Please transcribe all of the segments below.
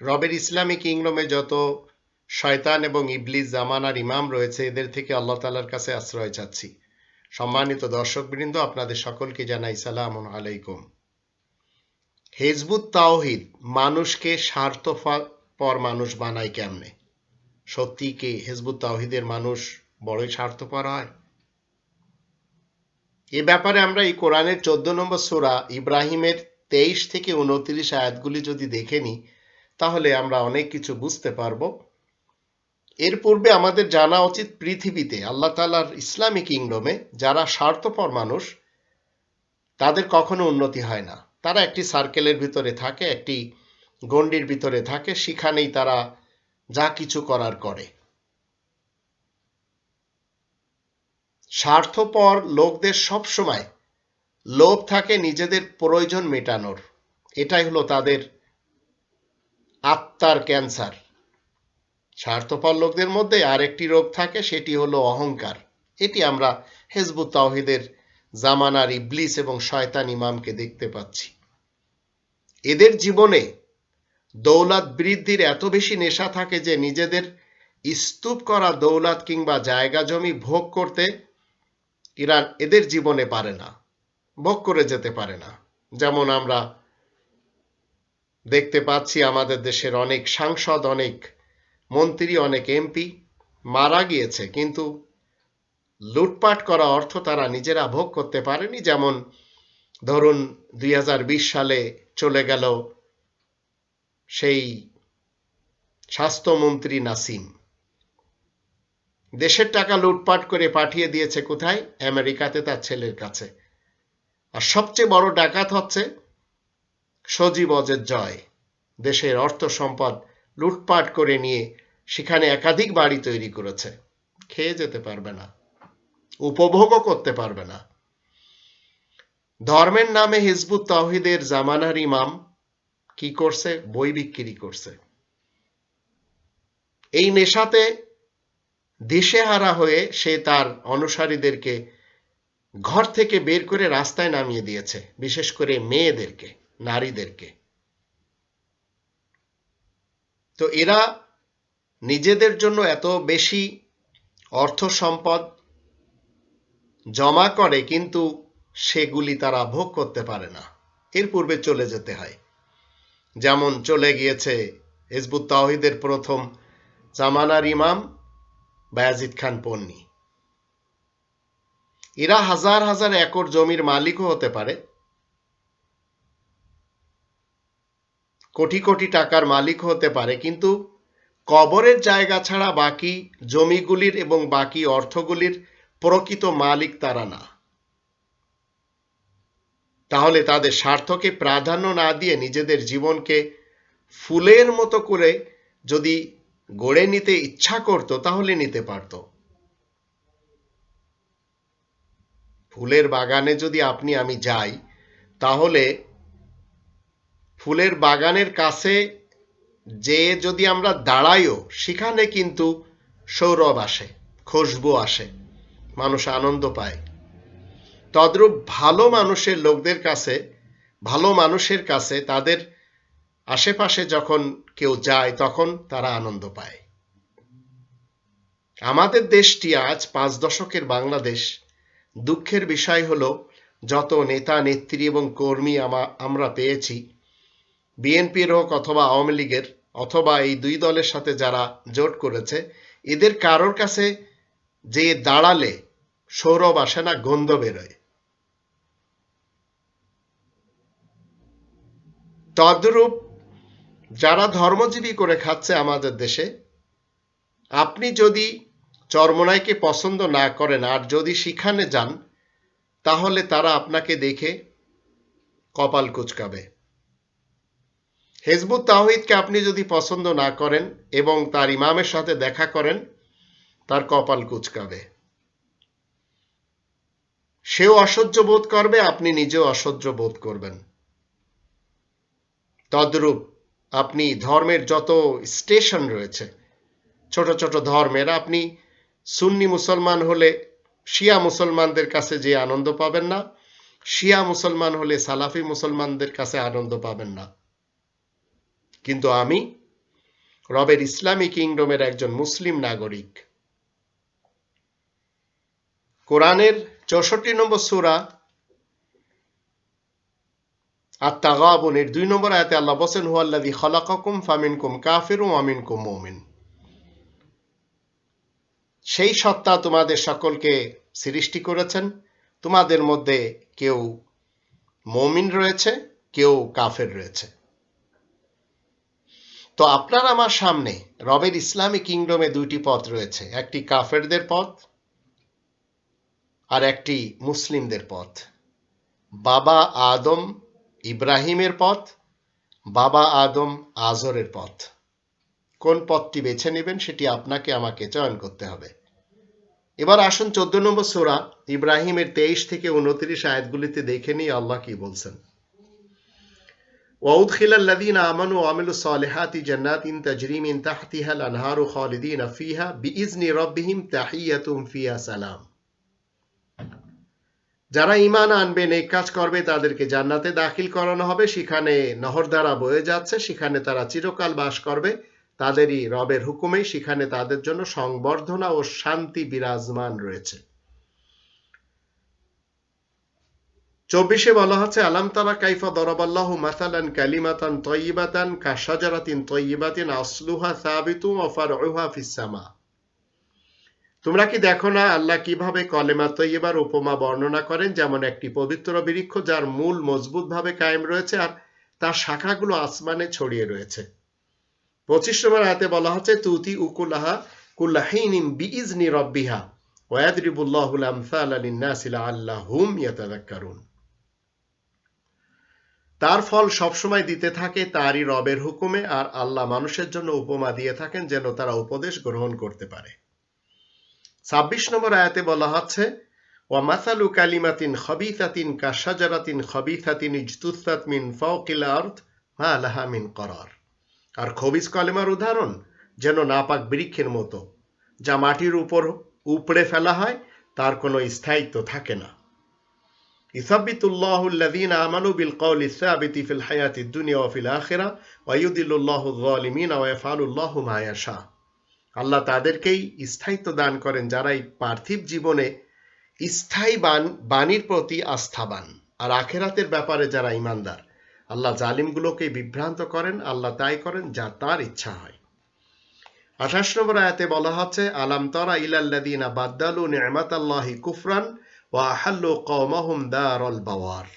রবের ইসলামী কিংডমে যত শয়তান এবং ইবলিস জামানার ইমাম রয়েছে এদের থেকে আল্লাহ তাআলার কাছে আশ্রয় চাচ্ছি। সম্মানিত দর্শকবৃন্দ, আপনাদের সকলকে জানাই সালাম আলাইকুম। হিজবুত তাওহীদ মানুষকে স্বার্থপর মানুষ বানায় কেমনে? সত্যি কি হিজবুত তাওহীদের মানুষ বড়ই স্বার্থপর হয়? এ ব্যাপারে আমরা এই কোরআনের 14 নম্বর সূরা ইব্রাহিমের 23 থেকে 29 আয়াতগুলি যদি দেখে নিই তাহলে আমরা অনেক কিছু বুঝতে পারবো। এর পূর্বে আমাদের জানা উচিত পৃথিবীতে আল্লাহ তাআলার ইসলামী কিংডমে যারা স্বার্থপর মানুষ তাদের কখনো উন্নতি হয় না। তারা একটি সার্কেলের ভিতরে থাকে, একটি গণ্ডির ভিতরে থাকে, সেখানেই তারা যা কিছু করার করে। স্বার্থপর লোকদের সবসময় লোভ থাকে নিজেদের প্রয়োজন মেটানোর। এটাই হলো তাদের আত্মার ক্যান্সার। স্বার্থপর লোকদের মধ্যে আরেকটি রোগ থাকে, সেটি হলো অহংকার। এটি আমরা হিজবুত তাওহীদের জামানার ইবলিস এবং শয়তান ইমামকে দেখতে পাচ্ছি। এদের জীবনে দৌলত বৃদ্ধির এত বেশি নেশা থাকে যে নিজেদের স্তূপ করা দৌলত কিংবা জায়গা জমি ভোগ করতে এদের জীবনে পারে না, ভোগ করে যেতে পারে না। যেমন আমরা দেখতে পাচ্ছি আমাদের দেশের অনেক সাংসদ, অনেক মন্ত্রী, অনেক এমপি মারা গিয়েছে, কিন্তু লুটপাট করা অর্থ তারা নিজেরা ভোগ করতে পারেনি। যেমন ধরুন 2020 সালে চলে গেল সেই স্বাস্থ্যমন্ত্রী নাসিম। দেশের টাকা লুটপাট করে পাঠিয়ে দিয়েছে কোথায়? আমেরিকাতে তার ছেলের কাছে। আর সবচেয়ে বড় ডাকাত হচ্ছে সজীব অজের জয়। দেশের অর্থ সম্পদ লুটপাট করে নিয়ে সেখানে একাধিক বাড়ি তৈরি করেছে। খেয়ে যেতে পারবে না, উপভোগও করতে পারবে না। ধর্মের নামে হিজবুত তাওহীদের জামানার ইমাম কি করছে? বই বিক্রি করছে। এই নেশাতে দিশেহারা হয়ে সে তার অনুসারীদেরকে ঘর থেকে বের করে রাস্তায় নামিয়ে দিয়েছে, বিশেষ করে মেয়েদেরকে, নারীদেরকে। তো এরা নিজেদের জন্য এত বেশি অর্থ সম্পদ জমা করে, কিন্তু সেগুলি তারা ভোগ করতে পারে না। এর পূর্বে চলে যেতে হয়। যেমন চলে গিয়েছে হিজবুত তাওহীদের প্রথম জামানার ইমাম বায়াজিদ খান পন্নী। এরা হাজার হাজার একর জমির মালিকও হতে পারে, কোটি কোটি টাকার মালিক হতে পারে, কিন্তু কবরের জায়গা ছাড়া বাকি জমিগুলির এবং বাকি অর্থগুলির প্রকৃত মালিক তারা না। তাহলে তাদের স্বার্থকে প্রাধান্য না দিয়ে নিজেদের জীবনকে ফুলের মতো করে যদি গড়ে নিতে ইচ্ছা করত তাহলে নিতে পারত। ফুলের বাগানে যদি আপনি আমি যাই তাহলে ফুলের বাগানের কাছে যে যদি আমরা দাঁড়াইও সেখানে কিন্তু সৌরভ আসে, খুশবু আসে, মানুষ আনন্দ পায়। তদ্রূপ ভালো মানুষের লোকদের কাছে, ভালো মানুষের কাছে তাদের আশেপাশে যখন কেউ যায় তখন তারা আনন্দ পায়। আমাদের দেশটি আজ 5 দশকের বাংলাদেশ। দুঃখের বিষয় হলো যত নেতা নেত্রী এবং কর্মী আমরা পেয়েছি, বিএনপির হোক অথবা আওয়ামী লীগের অথবা এই দুই দলের সাথে যারা জোট করেছে, এদের কারোর কাছে যে দাঁড়ালে সৌরভ আসে না, গন্ধ বেরোয়। তদ্রূপ যারা ধর্মজীবী করে খাচ্ছে আমাদের দেশে, আপনি যদি চরমোনাইকে পছন্দ না করেন আর যদি সেখানে যান তাহলে তারা আপনাকে দেখে কপাল কুঁচকাবে। হিজবুত তাওহীদকে আপনি যদি পছন্দ না করেন এবং তার ইমামের সাথে দেখা করেন, তার কপাল কুঁচকাবে। সেও অসহ্য বোধ করবে, আপনি নিজেও অসহ্য বোধ করবেন। তদ্রূপ আপনি ধর্মের যত স্টেশন রয়েছে, ছোট ছোট ধর্মের, আপনি সুন্নি মুসলমান হলে শিয়া মুসলমানদের কাছে যে আনন্দ পাবেন না, শিয়া মুসলমান হলে সালাফি মুসলমানদের কাছে আনন্দ পাবেন না। কিন্তু আমি রবের ইসলামী কিংডমের একজন মুসলিম নাগরিক। কোরআনের 64 নম্বর সূরা আত-তাগাবুনের 2 নম্বর আয়াতে আল্লাহ বলেন, হুয়াল্লাযী খালাকাকুম ফামিনকুম কাফিরুন ওয়া মিনকুম মুমিন। সেই সত্তা তোমাদের সকলকে সৃষ্টি করেছেন, তোমাদের মধ্যে কেউ মুমিন রয়েছে, কেউ কাফের রয়েছে। তো আপনার আমার সামনে রবের ইসলামী কিংডমে দুইটি পথ রয়েছে, একটি কাফেরদের পথ আর একটি মুসলিমদের পথ। বাবা আদম ইব্রাহিমের পথ, বাবা আদম আজরের পথ। কোন পথটি বেছে নেবেন সেটি আপনাকে আমাকে চয়ন করতে হবে। এবার আসুন 14 নম্বর সূরা ইব্রাহিমের 23 থেকে 29 আয়াতগুলিতে দেখে নিই আল্লাহ কি বলছেন। ওয়াউদখিলাল লাযীনা আমানু ওয়া আমিলুস সালিহাতি জান্নাতিন তাজরি মিন তাহতিহাল আনহারু খালিদিনা ফিহা বিইজনি রাব্বিহিম তাহিয়াতুহুম ফিহা সালাম। যারা ঈমান আনবে, নেক কাজ করবে, তাদেরকে জান্নাতে দাখিল করানো হবে, সেখানে নহরধারা বয়ে যাচ্ছে, সেখানে তারা চিরকাল বাস করবে তাদেরই রবের হুকুমে, সেখানে তাদের জন্য সংবর্ধনা ও শান্তি বিরাজমান রয়েছে। 24 বলা হচ্ছে, আলাম তারা কাইফা দরাবাল্লাহু মাসালান কালিমাতান তাইয়িবাতান কাশাজারাতিন তাইয়িবাতিন আসলুহা সাবিতুন ওয়া ফারউহা ফিস সামা। তোমরা কি দেখো না আল্লাহ কিভাবে কলেমা তৈয়বার উপমা বর্ণনা করেন, যেমন একটি পবিত্র বৃক্ষ যার মূল মজবুতভাবে কায়েম রয়েছে আর তার শাখাগুলো আসমানে ছড়িয়ে রয়েছে। 25 নম্বর আয়াতে বলা হচ্ছে, তুতি উকুলাহা কুল্লাহিনিম বিইজনি রাব্বিহা ওয়া ইয়াদরিবুল্লাহুল আমসালা লিন-নাসি লাআল্লাহুম ইয়াতাযাক্কারুন। তার ফল সবসময় দিতে থাকে তারই রবের হুকুমে, আর আল্লাহ মানুষের জন্য উপমা দিয়ে থাকেন যেন তারা উপদেশ গ্রহণ করতে পারে। 26 নম্বর আয়াতে বলা হচ্ছে, ওয়া মাসালু কালিমাতিন খাবিসাতিন কাশাজারাতিন খাবিসাতিন ইজতুসাত মিন ফাওকিল আরদ মা লাহা মিন করার। আর খবিস কলেমার উদাহরণ যেন নাপাক বৃক্ষের মতো, যা মাটির উপর উপড়ে ফেলা হয়, তার কোনো স্থায়িত্ব থাকে না। ইসাব্বিতুল্লাহু আল্লাযীনা আমানু বিল কওলি সাবিতি ফিল হায়াতিদ দুনিয়া ওয়া ফিল আখিরাহ ওয়া ইউদিল্লুল্লাহু আয-যালিমিনা ওয়া ইয়াফআলুল্লাহু মা ইয়াশা। আল্লাহ তাদেরকেই স্থায়িত্ব দান করেন যারা এই পার্থিব জীবনে স্থায়ী বাণীর প্রতি আস্থাবান, আর আখেরাতের ব্যাপারে যারা ঈমানদার। আল্লাহ জালিমগুলোকে বিভ্রান্ত করেন, আল্লাহ তাই করেন যা তার ইচ্ছা হয়। 28 নম্বর আয়াতে বলা হচ্ছে, আলাম তারা ইলাল্লাযীনা বাদদালু নি'মাতাল্লাহি কুফরান ওয়া আহাল্লু কওমাহুম দারাল বাওয়ার।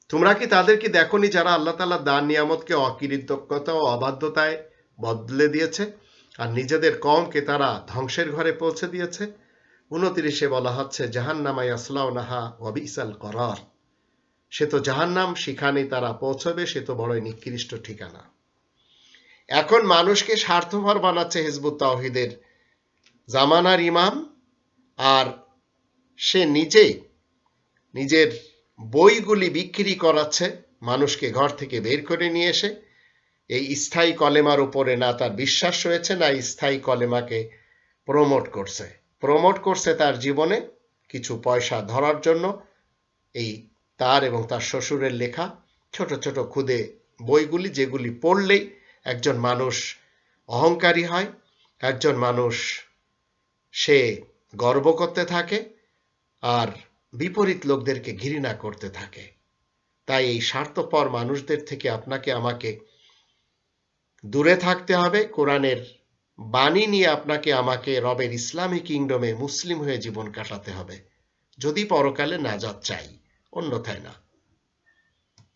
তোমরা কি তাদেরকে দেখোনি যারা আল্লাহ তাআলা দান নিয়ামতকে অকৃতজ্ঞতা ও অবাধ্যতায় বদলে দিয়েছে, আর নিজেদের কওমকে তারা ধ্বংসের ঘরে পৌঁছে দিয়েছে। 29 বলা হচ্ছে, জাহান্নামা ইয়াসলাউনাহা ওয়া বিসাল করার। সে তো জাহান্নাম, সেখানেই তারা পৌঁছবে, সে তো বড়ই নিকৃষ্ট ঠিকানা। এখন মানুষকে স্বার্থপর বানাচ্ছে হিজবুত তাওহীদের জামানার ইমাম, আর সে নিজের বইগুলি বিক্রি করাচ্ছে মানুষকে ঘর থেকে বের করে নিয়ে এসে। এই স্থায়ী কলেমার উপরে না তার বিশ্বাস রয়েছে, না স্থায়ী কলেমাকে প্রমোট করছে তার জীবনে কিছু পয়সা ধরার জন্য। এই তার এবং তার শ্বশুরের লেখা ছোট ছোট খুদে বইগুলি, যেগুলি পড়লেই একজন মানুষ অহংকারী হয়, একজন মানুষ সে গর্ব করতে থাকে আর বিপরীত লোকদেরকে ঘৃণা করতে থাকে। তাই এই স্বার্থপর মানুষদের থেকে আপনাকে আমাকে দূরে থাকতে হবে। কোরআনের বাণী নিয়ে আপনাকে আমাকে রবের ইসলামী কিংডমে মুসলিম হয়ে জীবন কাটাতে হবে, যদি পরকালে নাজাত চাই, অন্যথায় না।